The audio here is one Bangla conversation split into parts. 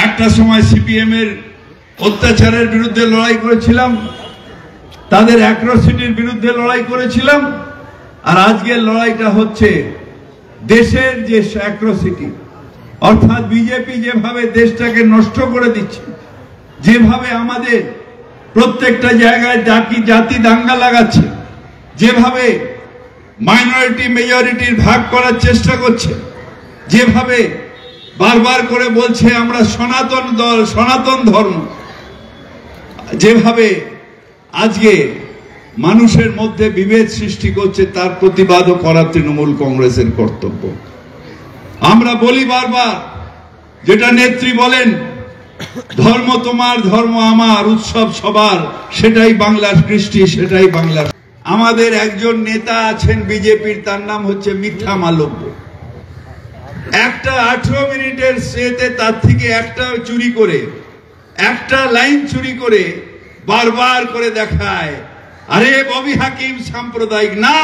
একটা সময় সিপিএম এর অত্যাচারের বিরুদ্ধে লড়াই করেছিলাম, তাদের অ্যাট্রসিটির বিরুদ্ধে লড়াই করেছিলাম, আর আজকের লড়াইটা হচ্ছে দেশের যে অ্যাট্রসিটি, অর্থাৎ বিজেপি যেভাবে দেশটাকে নষ্ট করে দিচ্ছে, যেভাবে আমাদের প্রত্যেকটা জায়গায় জাতি দাঙ্গা লাগাচ্ছে, যেভাবে মাইনরিটি মেজরিটির ভাগ করার চেষ্টা করছে, যেভাবে বারবার করে বলছে আমরা সনাতন দল, সনাতন ধর্ম, যেভাবে আজকে মানুষের মধ্যে বিভেদ সৃষ্টি করছে, তার প্রতিবাদও করা তৃণমূল কংগ্রেসের কর্তব্য। আমরা বলি বারবার, যেটা নেত্রী বলেন, ধর্ম তোমার ধর্ম আমার, উৎসব সবার, সেটাই বাংলার কৃষ্টি, সেটাই বাংলার। আমাদের একজন নেতা আছেন বিজেপির, তার নাম হচ্ছে মিথ্যা মালব্য। একটা 18 মিনিটের সেতে তার থেকে একটা চুরি করে, একটা লাইন চুরি করে বারবার করে দেখায়, আরে ববি হাকিম সাম্প্রদায়িক না,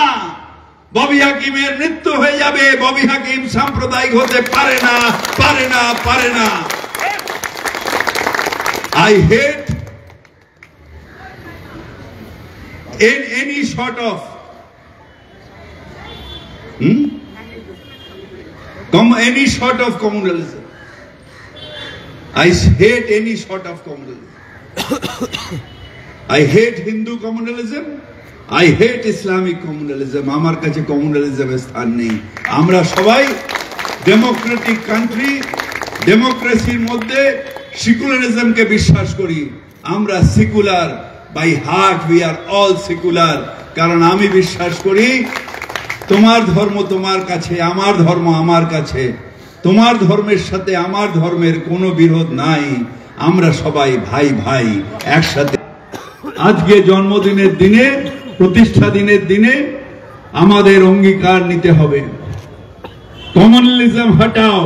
ববি হাকিমের মৃত্যু হয়ে যাবে, ববি হাকিম সাম্প্রদায়িক হতে পারে না, পারে না, পারে না। I hate any sort of communalism. I hate any sort of communalism. I hate Hindu communalism. I hate Islamic communalism. আমার কাছে কমিউনালিজমের স্থান নেই। আমরা সবাই ডেমোক্রেটিক কান্ট্রি, ডেমোক্রেসির মধ্যে সেকুলারিজমকে বিশ্বাস করি। আমরা secular by heart, we are all secular. কারণ আমি বিশ্বাস করি তোমার ধর্ম তোমার কাছে, আমার ধর্ম আমার কাছে, তোমার ধর্মের সাথে আমার ধর্মের কোনো বিরোধ নাই। আমরা সবাই ভাই ভাই একসাথে। আজকে জন্মদিনের দিনে, প্রতিষ্ঠা দিনের দিনে আমাদের অঙ্গীকার নিতে হবে, কমিউনালিজম হটাও,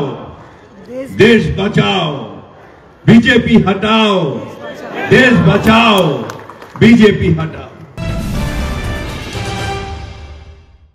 দেশ বাঁচাও, बीजेपी हटाओ, देश बचाओ, बीजेपी हटाओ।